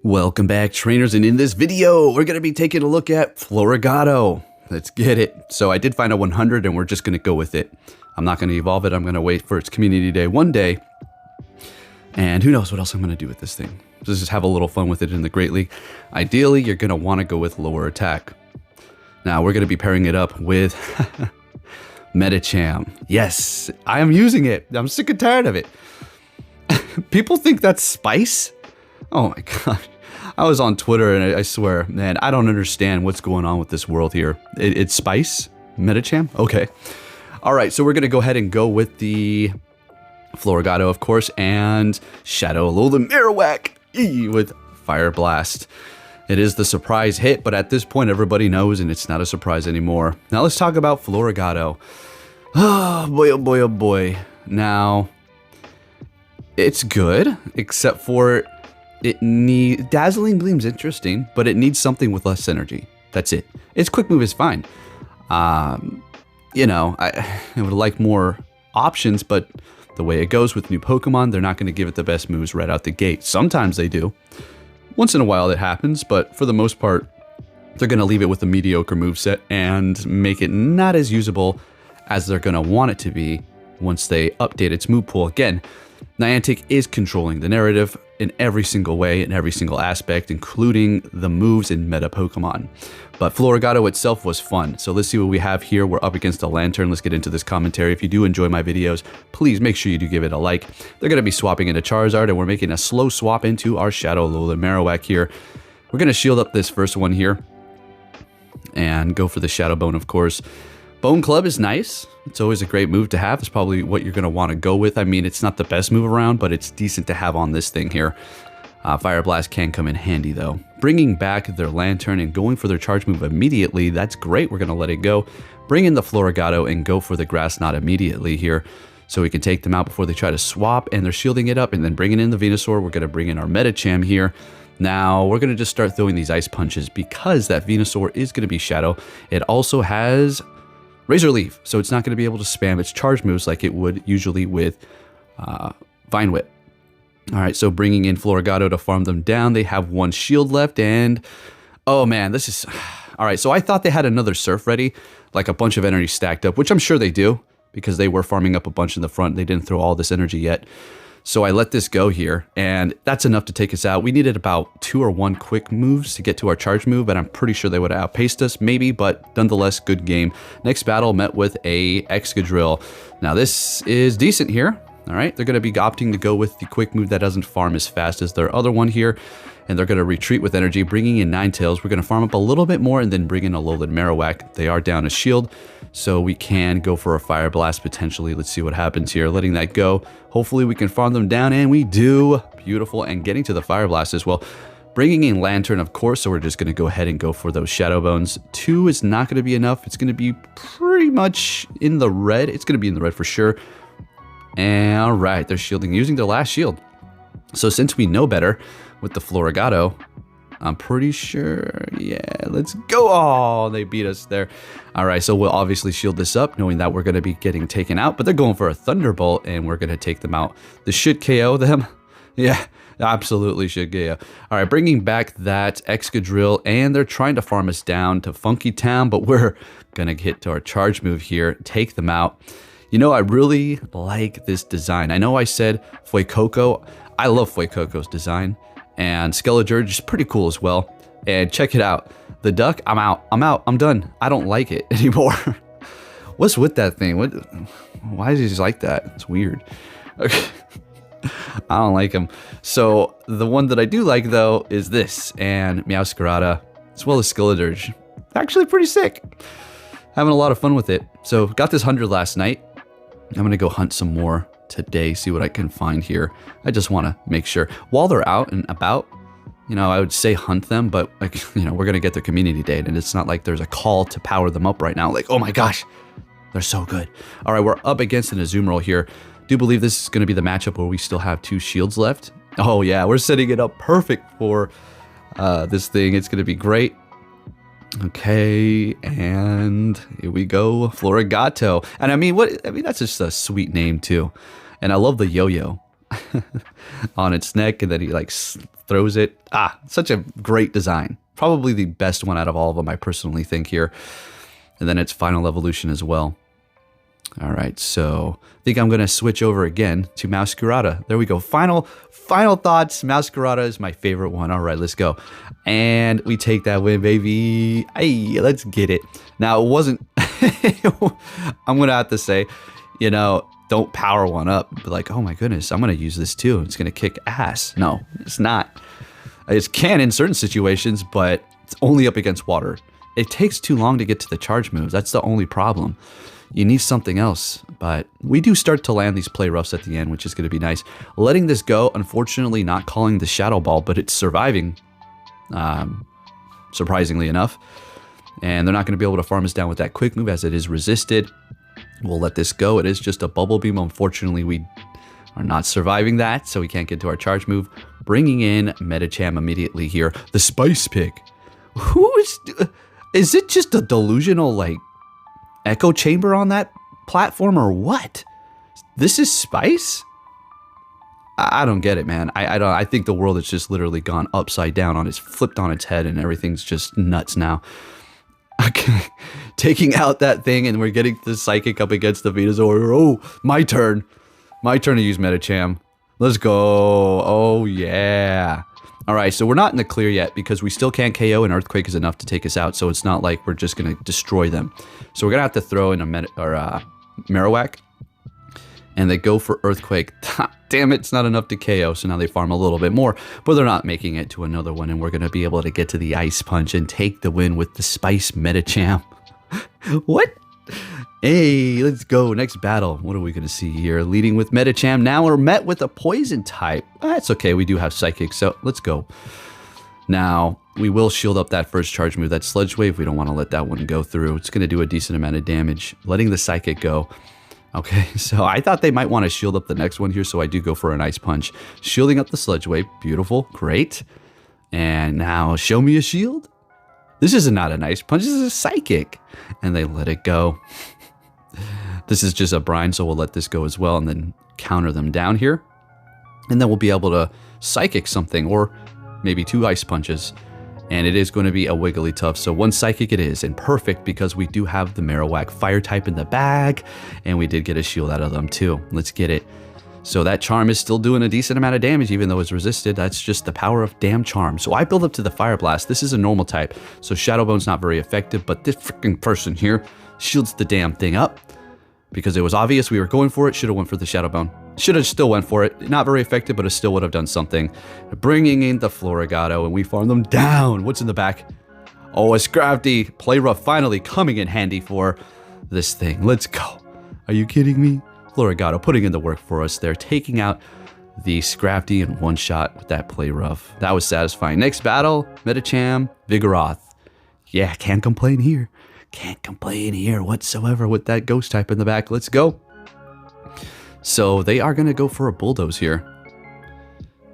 Welcome back, trainers, and in this video, we're going to be taking a look at Floragato. Let's get it. So I did find a 100, and we're just going to go with it. I'm not going to evolve it. I'm going to wait for its community day one day. And who knows what else I'm going to do with this thing. Just have a little fun with it in the Great League. Ideally, you're going to want to go with lower attack. Now, we're going to be pairing it up with Medicham. Yes, I am using it. I'm sick and tired of it. People think that's spice. Oh my god. I was on Twitter and I swear, man, I don't understand what's going on with this world here. It's spice? Medicham? Okay. Alright, so we're going to go ahead and go with the Floragato, of course, and Shadow Alolan Marowak with Fire Blast. It is the surprise hit, but at this point everybody knows and it's not a surprise anymore. Now let's talk about Floragato. Oh boy, oh boy, oh boy. Now, it's good, except for Dazzling Gleam's interesting, but it needs something with less energy. That's it. Its quick move is fine. You know, I would like more options, but the way it goes with new Pokemon, they're not going to give it the best moves right out the gate. Sometimes they do. Once in a while it happens, but for the most part, they're going to leave it with a mediocre moveset and make it not as usable as they're going to want it to be once they update its move pool. Again, Niantic is controlling the narrative in every single way, in every single aspect, including the moves in meta Pokemon. But Floragato itself was fun. So let's see what we have here. We're up against a Lantern. Let's get into this commentary. If you do enjoy my videos, please make sure you do give it a like. They're going to be swapping into Charizard, and we're making a slow swap into our Shadow Alolan Marowak here. We're going to shield up this first one here and go for the Shadow Bone, of course. Bone Club is nice. It's always a great move to have. It's probably what you're going to want to go with. I mean, it's not the best move around, but it's decent to have on this thing here. Fire Blast can come in handy, though. Bringing back their Lantern and going for their charge move immediately, that's great. We're going to let it go. Bring in the Floragato and go for the Grass Knot immediately here so we can take them out before they try to swap, and they're shielding it up. And then bringing in the Venusaur, we're going to bring in our Medicham here. Now, we're going to just start throwing these Ice Punches because that Venusaur is going to be Shadow. It also has Razor Leaf, so it's not going to be able to spam its charge moves like it would usually with Vine Whip. All right, so bringing in Floragato to farm them down. They have one shield left, and oh man, this is... All right, so I thought they had another Surf ready, like a bunch of energy stacked up, which I'm sure they do, because they were farming up a bunch in the front. They didn't throw all this energy yet. So I let this go here, and that's enough to take us out. We needed about 2 or 1 quick moves to get to our charge move, and I'm pretty sure they would have outpaced us, maybe, but nonetheless, good game. Next battle met with a Excadrill. Now this is decent here. All right, they're going to be opting to go with the quick move that doesn't farm as fast as their other one here, and they're going to retreat with energy, bringing in Ninetales. We're going to farm up a little bit more and then bring in a Alolan Marowak. They are down a shield, so we can go for a Fire Blast potentially. Let's see what happens here. Letting that go. Hopefully we can farm them down, and we do. Beautiful, and getting to the Fire Blast as well. Bringing in Lantern, of course, so we're just going to go ahead and go for those Shadow Bones. 2 is not going to be enough. It's going to be pretty much in the red. It's going to be in the red for sure. And all right, they're shielding using their last shield. So since we know better with the Floragato, I'm pretty sure, yeah, let's go. Oh, they beat us there. All right, so we'll obviously shield this up, knowing that we're going to be getting taken out, but they're going for a Thunderbolt, and we're going to take them out. This should KO them. Yeah, absolutely should KO. All right, bringing back that Excadrill, and they're trying to farm us down to Funky Town, but we're going to hit to our charge move here, take them out. You know, I really like this design. I know I said Fuecoco. I love Fuecoco's design. And Skeleturge is pretty cool as well. And check it out. The duck, I'm out. I'm done. I don't like it anymore. What's with that thing? Why is he just like that? It's weird. Okay. I don't like him. So the one that I do like, though, is this. And Meowscarada, as well as Skeleturge. Actually pretty sick. Having a lot of fun with it. So got this 100 last night. I'm going to go hunt some more today, see what I can find here. I just want to make sure. While they're out and about, you know, I would say hunt them, but, like, you know, we're going to get their community day, and it's not like there's a call to power them up right now. Like, oh my gosh, they're so good. All right, we're up against an Azumarill here. Do believe this is going to be the matchup where we still have 2 shields left. Oh yeah, we're setting it up perfect for this thing. It's going to be great. Okay, and here we go, Floragato. And I mean, that's just a sweet name too. And I love the yo-yo on its neck, and then he like throws it. Such a great design. Probably the best one out of all of them, I personally think here. And then its final evolution as well. All right, so I think I'm going to switch over again to Masquerada. There we go. Final thoughts. Masquerada is my favorite one. All right, let's go. And we take that win, baby. Hey, let's get it. Now, it wasn't... I'm going to have to say, you know, don't power one up. But like, oh my goodness, I'm going to use this too. It's going to kick ass. No, it's not. It can in certain situations, but it's only up against water. It takes too long to get to the charge moves. That's the only problem. You need something else, but we do start to land these play roughs at the end, which is going to be nice. Letting this go, unfortunately not calling the Shadow Ball, but it's surviving, surprisingly enough. And they're not going to be able to farm us down with that quick move as it is resisted. We'll let this go. It is just a Bubble Beam. Unfortunately, we are not surviving that, so we can't get to our charge move. Bringing in Medicham immediately here. The Spice Pick. Who is it just a delusional, like, echo chamber on that platform or what? This is Spice? I don't get it, man. I think the world has just literally gone upside down on its, flipped on its head, and everything's just nuts now. Okay, taking out that thing, and we're getting the Psychic up against the Venusaur. Oh, my turn. My turn to use Medicham. Let's go. Oh, yeah. All right, so we're not in the clear yet because we still can't KO, and Earthquake is enough to take us out, so it's not like we're just going to destroy them. So we're going to have to throw in a Marowak, and they go for Earthquake. Damn it, it's not enough to KO, so now they farm a little bit more, but they're not making it to another one, and we're going to be able to get to the Ice Punch and take the win with the Spice Medicham. What? Hey, let's go. Next battle. What are we going to see here? Leading with Medicham. Now we're met with a Poison type. That's okay. We do have Psychic, so let's go. Now, we will shield up that first charge move. That Sludge Wave, we don't want to let that one go through. It's going to do a decent amount of damage. Letting the Psychic go. Okay, so I thought they might want to shield up the next one here, so I do go for an Ice Punch. Shielding up the Sludge Wave. Beautiful. Great. And now, show me a shield. This is not an Ice Punch. This is a Psychic. And they let it go. This is just a brine, so we'll let this go as well and then counter them down here. And then we'll be able to Psychic something or maybe 2 Ice Punches. And it is going to be a Wigglytuff, so 1 Psychic it is. And perfect because we do have the Marowak Fire type in the bag. And we did get a shield out of them too. Let's get it. So that Charm is still doing a decent amount of damage even though it's resisted. That's just the power of damn Charm. So I build up to the Fire Blast. This is a normal type, so Shadow Bone's not very effective. But this freaking person here shields the damn thing up. Because it was obvious we were going for it. Should have went for the Shadow Bone. Should have still went for it. Not very effective, but it still would have done something. Bringing in the Floragato, and we farm them down. What's in the back? Oh, a Scrafty. Play Rough finally coming in handy for this thing. Let's go. Are you kidding me? Floragato putting in the work for us there. Taking out the Scrafty in one shot with that Play Rough. That was satisfying. Next battle, Medicham, Vigoroth. Yeah, can't complain here. Can't complain here whatsoever with that Ghost type in the back. Let's go. So they are going to go for a Bulldoze here.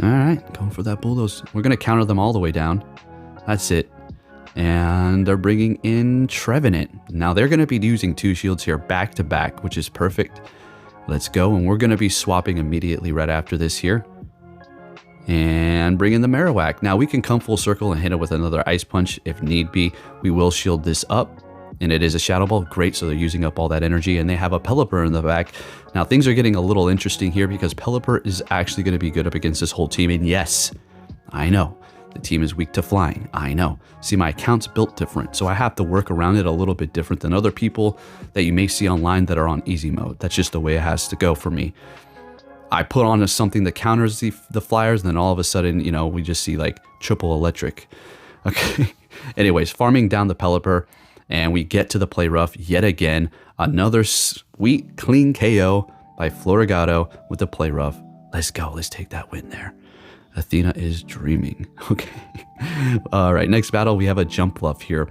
All right, going for that Bulldoze. We're going to counter them all the way down. That's it. And they're bringing in Trevenant. Now they're going to be using 2 shields here back to back, which is perfect. Let's go. And we're going to be swapping immediately right after this here. And bring in the Marowak. Now we can come full circle and hit it with another Ice Punch if need be. We will shield this up. And it is a Shadow Ball. Great, so they're using up all that energy. And they have a Pelipper in the back. Now, things are getting a little interesting here because Pelipper is actually going to be good up against this whole team. And yes, I know, the team is weak to flying. I know. See, my account's built different, so I have to work around it a little bit different than other people that you may see online that are on easy mode. That's just the way it has to go for me. I put on something that counters the flyers, and then all of a sudden, you know, we just see like triple electric. Okay. Anyways, farming down the Pelipper. And we get to the Play Rough yet again. Another sweet, clean KO by Floragato with the Play Rough. Let's go. Let's take that win there. Athena is dreaming. Okay. All right. Next battle, we have a Jump Bluff here.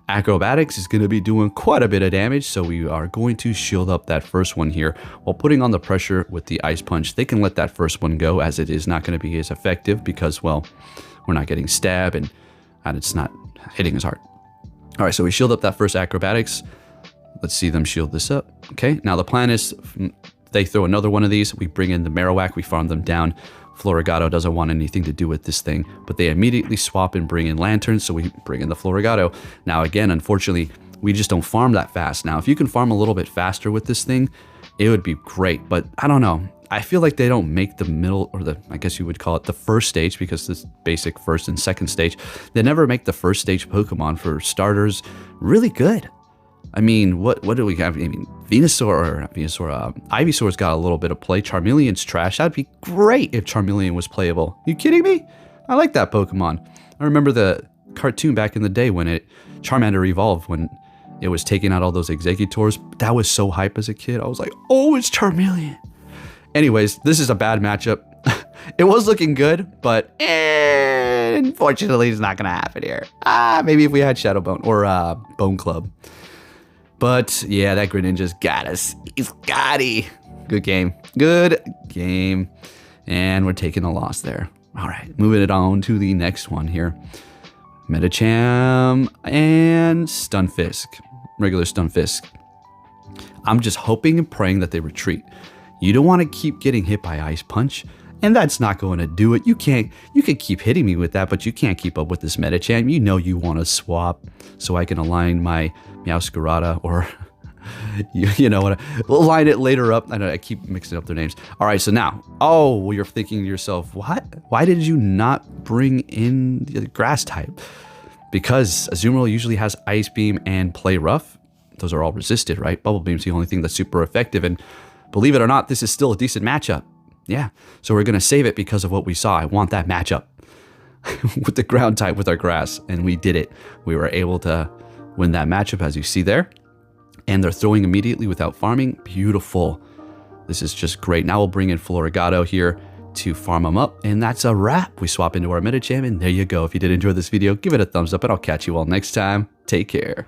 Acrobatics is going to be doing quite a bit of damage. So we are going to shield up that first one here while putting on the pressure with the Ice Punch. They can let that first one go as it is not going to be as effective because, well, we're not getting stabbed and it's not hitting as hard. All right, so we shield up that first Acrobatics. Let's see them shield this up. Okay, now the plan is they throw another one of these. We bring in the Marowak. We farm them down Floragato doesn't want anything to do with this thing, but they immediately swap and bring in Lanturns, so we bring in the Floragato. Now again, unfortunately, we just don't farm that fast. Now, if you can farm a little bit faster with this thing, it would be great, but I don't know. I feel like they don't make the middle, or the, I guess you would call it the first stage, because this basic first and second stage, they never make the first stage Pokemon for starters really good. I mean, what do we have? I mean, Venusaur, or not Venusaur, Ivysaur's got a little bit of play. Charmeleon's trash. That'd be great if Charmeleon was playable. You kidding me? I like that Pokemon. I remember the cartoon back in the day when Charmander evolved, when it was taking out all those Exeggutors. That was so hype as a kid. I was like, oh, it's Charmeleon. Anyways, this is a bad matchup. It was looking good, but unfortunately, it's not going to happen here. Maybe if we had Shadow Bone or Bone Club. But yeah, that Greninja's got us. He's got-y. Good game. Good game. And we're taking a loss there. All right, moving it on to the next one here. Medicham and Stunfisk. Regular Stunfisk. I'm just hoping and praying that they retreat. You don't want to keep getting hit by Ice Punch, and that's not going to do it. You can keep hitting me with that, but you can't keep up with this Medicham. You know you want to swap so I can align my Meowscarada, or you know what, we'll line it later up. I know I keep mixing up their names. All right, so now, well, you're thinking to yourself, what? Why did you not bring in the grass type? Because Azumarill usually has Ice Beam and Play Rough. Those are all resisted, right? Bubble Beam's the only thing that's super effective, and believe it or not, this is still a decent matchup. Yeah, so we're going to save it because of what we saw. I want that matchup with the ground type with our grass, and we did it. We were able to win that matchup, as you see there. And they're throwing immediately without farming. Beautiful. This is just great. Now we'll bring in Floragato here to farm them up, and that's a wrap. We swap into our Medicham, and there you go. If you did enjoy this video, give it a thumbs up, and I'll catch you all next time. Take care.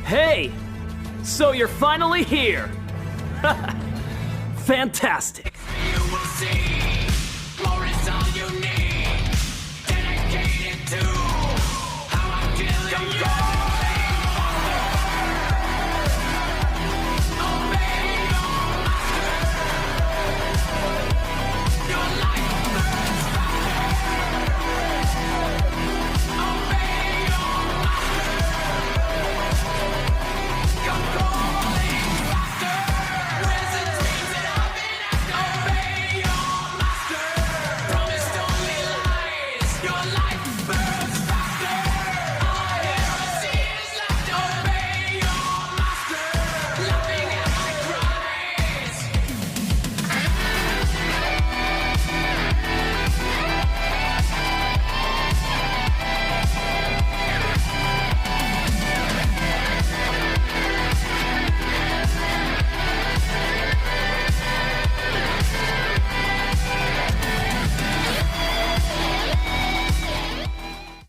Hey! So you're finally here! Fantastic! You will see, more is all you need. Dedicated to how I'm killing you.